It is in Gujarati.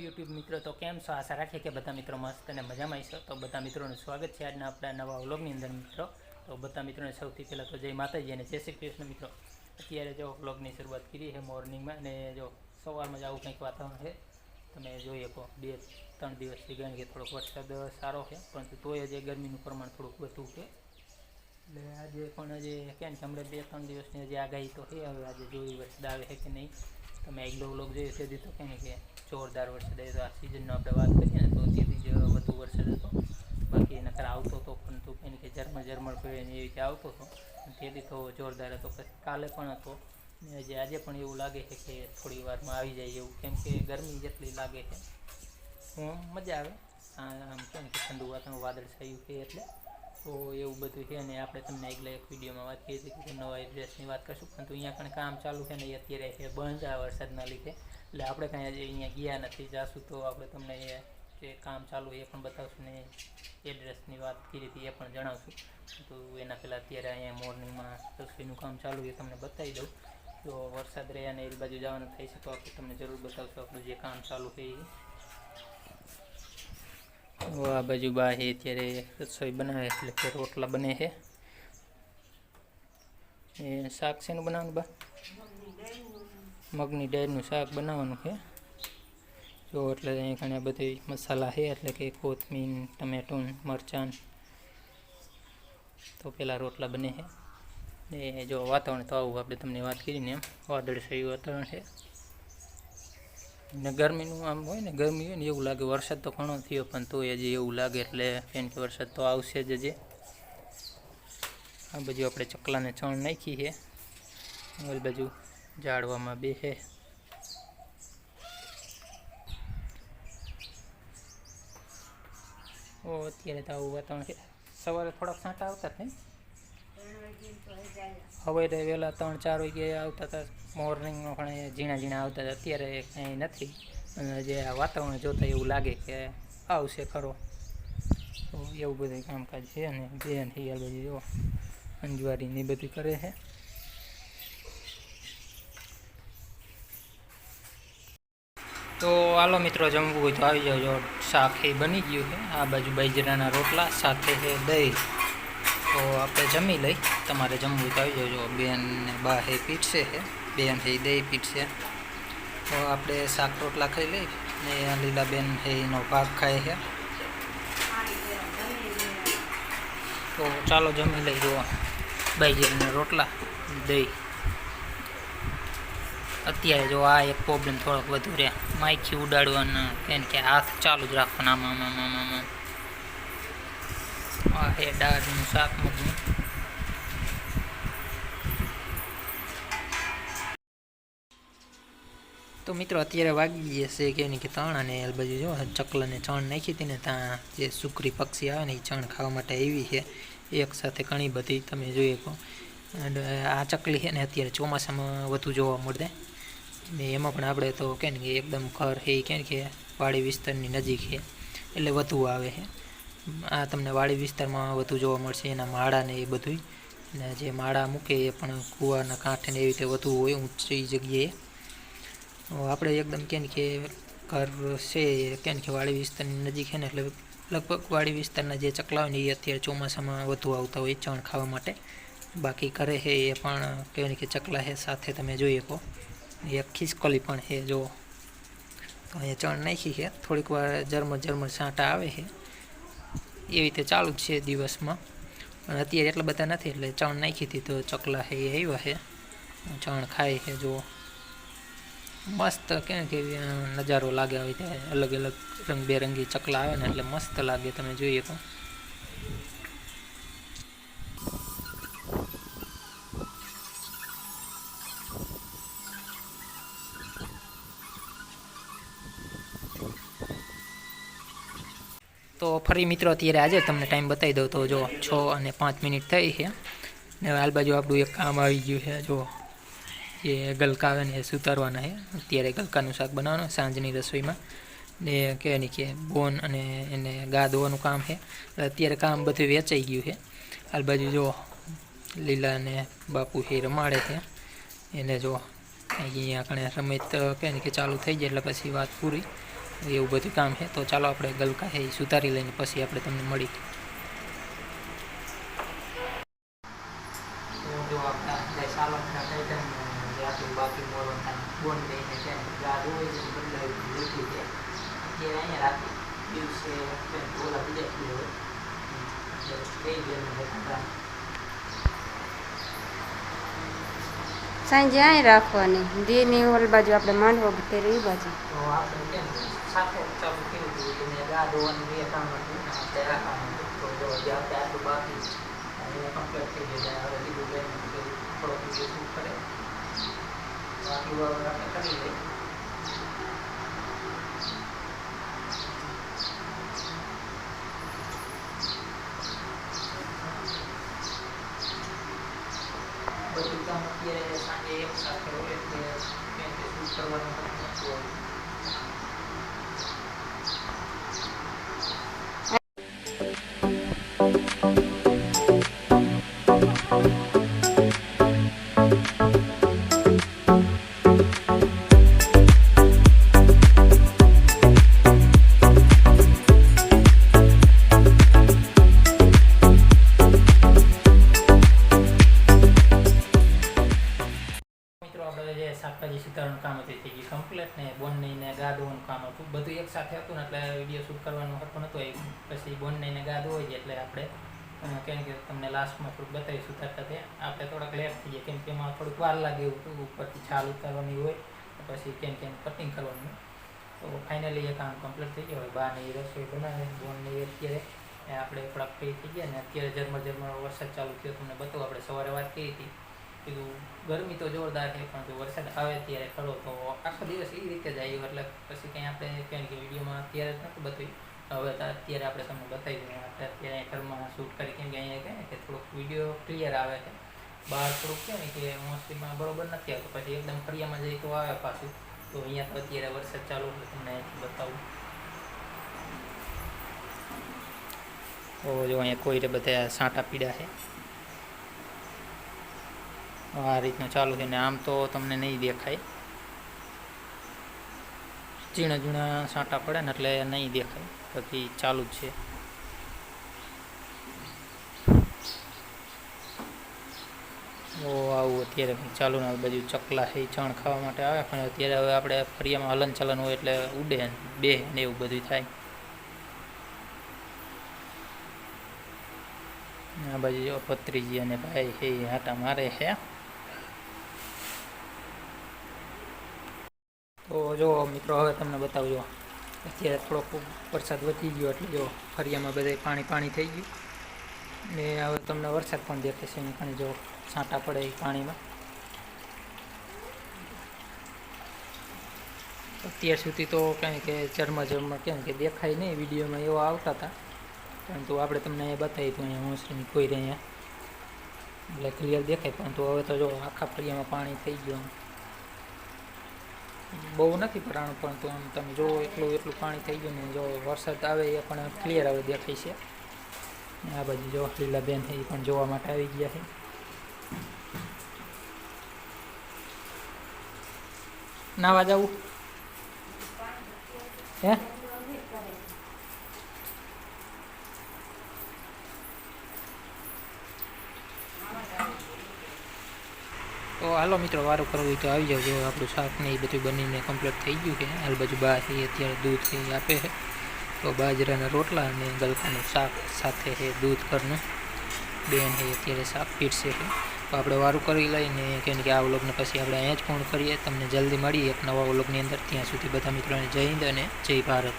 યુટ્યુબ મિત્રો તો કેમ છો? આશા રાખીએ કે બધા મિત્રો મસ્ત અને મજામાં હશો. તો બધા મિત્રોનું સ્વાગત છે આજના આપણા નવા વ્લોગની અંદર મિત્રો. તો બધા મિત્રોને સૌથી પહેલાં તો જય માતાજી અને જય શ્રી કૃષ્ણ મિત્રો. અત્યારે જો વ્લોગની શરૂઆત કરી છે મોર્નિંગમાં, અને જો સવારમાં જ આવું કંઈક વાતાવરણ છે. તમે જોઈ શકો 2-3 દિવસથી કારણ કે થોડોક વરસાદ સારો છે, પરંતુ તોય જે ગરમીનું પ્રમાણ થોડુંક વધુ છે. એટલે આજે પણ હજી કેમ કે હમણાં 2-3 દિવસની હજી આગાહી તો છે. હવે આજે જોઈ વરસાદ આવે છે કે નહીં. તમે આગલો વ્લોગ જોયો તેથી તો કેમ કે જોરદાર વરસાદ આવ્યો. આ સિઝનનો આપણે વાત કરીએ ને તો તેથી જ વધુ વરસાદ હતો. બાકી નકર આવતો હતો પણ તો કંઈ કે ઝરમર પડે ને એવી રીતે આવતો હતો. તેથી તો જોરદાર હતો. પછી કાલે પણ હતો ને આજે પણ એવું લાગે છે કે થોડી વારમાં આવી જાય એવું, કેમ કે ગરમી જેટલી લાગે છે. મજા આવે આમ કેમ કે ઠંડુ વાતાવરણ, વાદળ છાયું છે એટલે. તો એવું બધું છે. અને આપણે તમને આગલા એક વિડીયોમાં વાત કરી હતી કે નવા એડ્રેસની વાત કરશું, પરંતુ અહીંયા પણ કામ ચાલુ છે ને અત્યારે છે બંધ આ વરસાદના લીધે. એટલે આપણે કાંઈ આજે અહીંયા ગયા નથી. જાશું તો આપણે તમને જે કામ ચાલુ એ પણ બતાવશું ને એડ્રેસની વાત કરી હતી એ પણ જણાવશું. તો એના પહેલાં અત્યારે અહીંયા મોર્નિંગમાં રસોઈનું કામ ચાલુ એ તમને બતાવી દઉં. જો વરસાદ રહે અને એ બાજુ જવાનું થઈ શકે તો આપણે તમને જરૂર બતાવશું આપણું જે કામ ચાલુ છે એ. આ બાજુ બા છે અત્યારે રસોઈ બનાવે, એટલે કે રોટલા બને છે. એ શાક શેનું બનાવવાનું બા? મગની દાળનું શાક બનાવવાનું છે. જો એટલે અહીંયા ઘણા બધા મસાલા છે, એટલે કે કોથમીર, ટમેટું, મરચાં. તો પહેલાં રોટલા બને છે. ને જો વાતાવરણ તો આવું આપણે તમને વાત કરીને એમ વાદળછાયું વાતાવરણ છે. ને ગરમીનું આમ હોય ને, ગરમી હોય ને એવું લાગે. વરસાદ તો ઘણો થયો પણ તોય હજી એવું લાગે, એટલે કેમ કે વરસાદ તો આવશે જ હજી. આ બાજુ આપણે ચકલાને ચણ નાખી છે. ઓલી બાજુ ઝાડવામાં બે છે. અત્યારે તો આવું વાતાવરણ છે. સવારે થોડાક છાંટા આવતા જ નહીં, હવે તો વહેલા 3-4 વાગે આવતા હતા. મોર્નિંગમાં પણ ઝીણા આવતા હતા. અત્યારે કંઈ નથી. અને જે આ વાતાવરણ જોતાં એવું લાગે કે આવશે ખરો. તો એવું બધું કામકાજ છે. અને બેન હિયાલ બધી જો અંજવારીને બધું કરે છે. તો હાલો મિત્રો, જમવું હોય તો આવી જાઓ. શાક એ બની ગયું છે. આ બાજુ બાજરાના રોટલા સાથે છે દહીં. તો આપણે જમી લઈ. તમારે જમવું હોય તો આવી જાઓ. બેન ને બા હે પીટશે છે, બેન હે દહીં પીટશે. તો આપણે શાક રોટલા ખાઈ લઈ ને લીલા બેન હે એનો ભાગ ખાય છે. તો ચાલો જમી લઈ. જુઓ બાજરાના રોટલા, દહીં. અત્યારે જો આ એક પ્રોબ્લેમ થોડોક વધુ રહે, માઇકી ઉડાડવાનો, કેમ કે હાથ ચાલુ જ રાખવાના આમાં. આ હે દાળનું શાક મગનું. તો મિત્રો અત્યારે વાગી જશે કે 3, અને એ બાજુ જો ચકલાને ચણ નાખી હતી ને, ત્યાં જે સુકરી પક્ષી આવે ને એ ચણ ખાવા માટે આવી છે એક સાથે ઘણી બધી, તમે જોઈ શકો. અને આ ચકલી છે ને અત્યારે ચોમાસામાં વધુ જોવા મળે. ને એમાં પણ આપણે તો કે ને એકદમ ઘર છે કેમ કે વાડી વિસ્તારની નજીક છે એટલે વધુ આવે છે. આ તમને વાડી વિસ્તારમાં વધુ જોવા મળશે, એના માળા ને એ બધું. ને જે માળા મૂકે એ પણ કૂવાના કાંઠે ને એવી રીતે વધુ હોય ઊંચી જગ્યાએ. આપણે એકદમ કે ઘર છે કેમ કે વાડી વિસ્તારની નજીક છે ને, એટલે લગભગ વાડી વિસ્તારના જે ચકલા હોય ને એ અત્યારે ચોમાસામાં વધુ આવતા હોય ચણ ખાવા માટે. બાકી ઘરે છે એ પણ કહેવાય કે ચકલા છે સાથે, તમે જોઈ શકો. એક ખિસકોલી પણ છે જો. તો અહીંયા ચણ નાખી છે, થોડીક વાર ઝરમર છાંટા આવે છે. એવી રીતે ચાલુ જ છે દિવસમાં, પણ અત્યારે એટલા બધા નથી એટલે ચણ નાખી હતી તો ચકલા છે એ આવ્યા છે, ચણ ખાય છે. જો મસ્ત કેમ કે નજારો લાગે, આવી ત્યાં અલગ રંગબેરંગી ચકલા આવે ને એટલે મસ્ત લાગે, તમે જોઈ શકો. તો ફરી મિત્રો અત્યારે આજે તમને ટાઈમ બતાવી દઉં તો જો 6:05 થઈ છે ને હાલ બાજુ આપણું એક કામ આવી ગયું છે. જો એ ગલકા આવે ને એ સુધારવાના છે. અત્યારે ગલકાનું શાક બનાવવાનું સાંજની રસોઈમાં. ને કહેવાય ને કે બોન અને એને ગા ધોવાનું કામ છે. અત્યારે કામ બધું વેચાઈ ગયું છે. હાલ બાજુ જો લીલા ને બાપુ છે રમાડે છે એને. જો અહીંયા કણે રમત કહે ને કે ચાલુ થઈ જાય એટલે પછી વાત પૂરી. એવું બધું કામ છે. તો ચાલો આપણે ગલકા છે એ સુધારી લઈને પછી આપણે તમને મળી. જો આપણા જે સાલકના ટાઈટન જે આપણું બાકી મોડો બોન લઈને છે ગાડું હોય છે બદલાવી લીધી છે અત્યારે અહીંયા રાખી દિવસે ઓલા બીજા ખીલે હોય કઈ બેન સાંજે અહીં રાખવાની દીની ઓલ બાજુ આપણે માંડવો બધી એ બાજુ તો આપણે કેમ સાથે ચાલુ કર્યું હતું એને ગા ધોવાનું બે કામ હતું આપણે રાખવાનું તો જો જે આપણે આટલું બાકી એને કમ્પ્લીટ થઈ જાય હવે કીધું બેન થોડોક વિડીયો શૂટ કરે તો આટલું હવે આપણે કરી લઈએ. બધું કામ અત્યારે સાંજે એક સાથે હોય એટલે શૂટ કરવાનું નથી હોય. શાકભાજી સુધારવાનું કામ હતું થઈ ગયું કમ્પ્લીટ ને બોનને ગા ધોવાનું કામ હતું બધું એક સાથે હતું ને એટલે વિડીયો શૂટ કરવાનું હતું નહોતું આવ્યું. પછી બોનને ગા ધોઈ જાય એટલે આપણે કેમ કે તમને લાસ્ટમાં થોડુંક બતાવી સુધારતા ત્યાં આપણે થોડાક લેટ થઈ જાય કેમ કે એમાં થોડુંક વાર લાગે એવું હતું ઉપરથી છાલ ઉતારવાની હોય પછી કેમ કટિંગ કરવાનું. તો ફાઇનલી એ કામ કમ્પ્લીટ થઈ ગયું. હવે બહારને એ રસોઈ બનાવે બોનને અત્યારે આપણે થોડાક ફ્રી થઈ ગયા ને અત્યારે ઝરમર વરસાદ ચાલુ થયો તમને બતાવું. આપણે સવારે વાત કરી હતી કીધું ગરમી તો જોરદાર છે પણ જો વરસાદ આવે ત્યારે ખરો તો આખો દિવસ એ રીતે જ આવ્યો એટલે પછી કંઈ આપણે કેમ કે વિડીયોમાં અત્યારે જ નહોતું બતાવ્યું. હવે અત્યારે આપણે તમને બતાવી દઈએ આપણે અત્યારે ઘરમાં શૂટ કરી કેમ કે અહીંયા કહે ને કે થોડુંક વિડીયો ક્લિયર આવે છે. બહાર થોડુંક કહે ને કે મોસ્ટલીમાં બરોબર નથી આવતું પછી એકદમ ફળિયામાં જઈ તો આવે પાછું. તો અહીંયા તો અત્યારે વરસાદ ચાલુ એટલે તમને અહીંથી બતાવું. તો જો અહીંયા કોઈને બધા સાંટા પીડા છે આ રીતનું ચાલુ છે ને આમ તો તમને નહીં દેખાય ઝીણા ઝીણા સાંટા પડે ને એટલે નહીં દેખાય બાકી ચાલુ જ છે. ઓ આવું અત્યારે ચાલુ ને બાજુ ચકલા છે ચણ ખાવા માટે આવે પણ અત્યારે હવે આપણે ફરિયામાં હલન ચલન હોય એટલે ઉડે બે ને એવું બધું થાય. આ બાજુ જો ભત્રીજી અને ભાઈ છે હાટા મારે છે. તો જો મિત્રો હવે તમને બતાવજો અત્યારે થોડોક વરસાદ વધી ગયો એટલે જો ફરિયામાં બધે પાણી થઈ ગયું ને હવે તમને વરસાદ પણ દેખાશે અહીં પણ જો છાંટા પડે એ પાણીમાં. અત્યાર સુધી તો કંઈ કે ઝરમર કેમ કે દેખાય નહીં વિડીયોમાં એવા આવતા હતા પરંતુ આપણે તમને અહીંયા બતાવી હતું અહીંયા મોસરીની કોઈ અહીંયા એટલે ક્લિયર દેખાય પરંતુ હવે તો જો આખા ફરિયામાં પાણી થઈ ગયું. બહુ નથી ભરાણું પરંતુ આમ તમે જો એટલું પાણી થઈ ગયું ને જો વરસાદ આવે એ પણ ક્લિયર હવે દેખાય છે. આ બાજુ જો લીલાબેન એ પણ જોવા માટે આવી ગયા છે. નાવા જવું હે તો હાલો મિત્રો વારું કરવું હોય તો આવી જાવ. જો આપણું શાક ને એ બધું બનીને કમ્પ્લીટ થઈ ગયું છે. હાલ બાજુ બા છે અત્યારે દૂધ છે એ આપે છે તો બાજરાના રોટલા અને ગલકાનું શાક સાથે છે દૂધ ઘરનું બેન છે અત્યારે શાક પીરસે છે. તો આપણે વારું કરી લઈને કેમ કે આ વ્લોગને પછી આપણે અહીંયા જ પૂર્ણ કરીએ. તમને જલ્દી મળીએ એક નવા વ્લોગની અંદર. ત્યાં સુધી બધા મિત્રોને જય હિન્દ અને જય ભારત.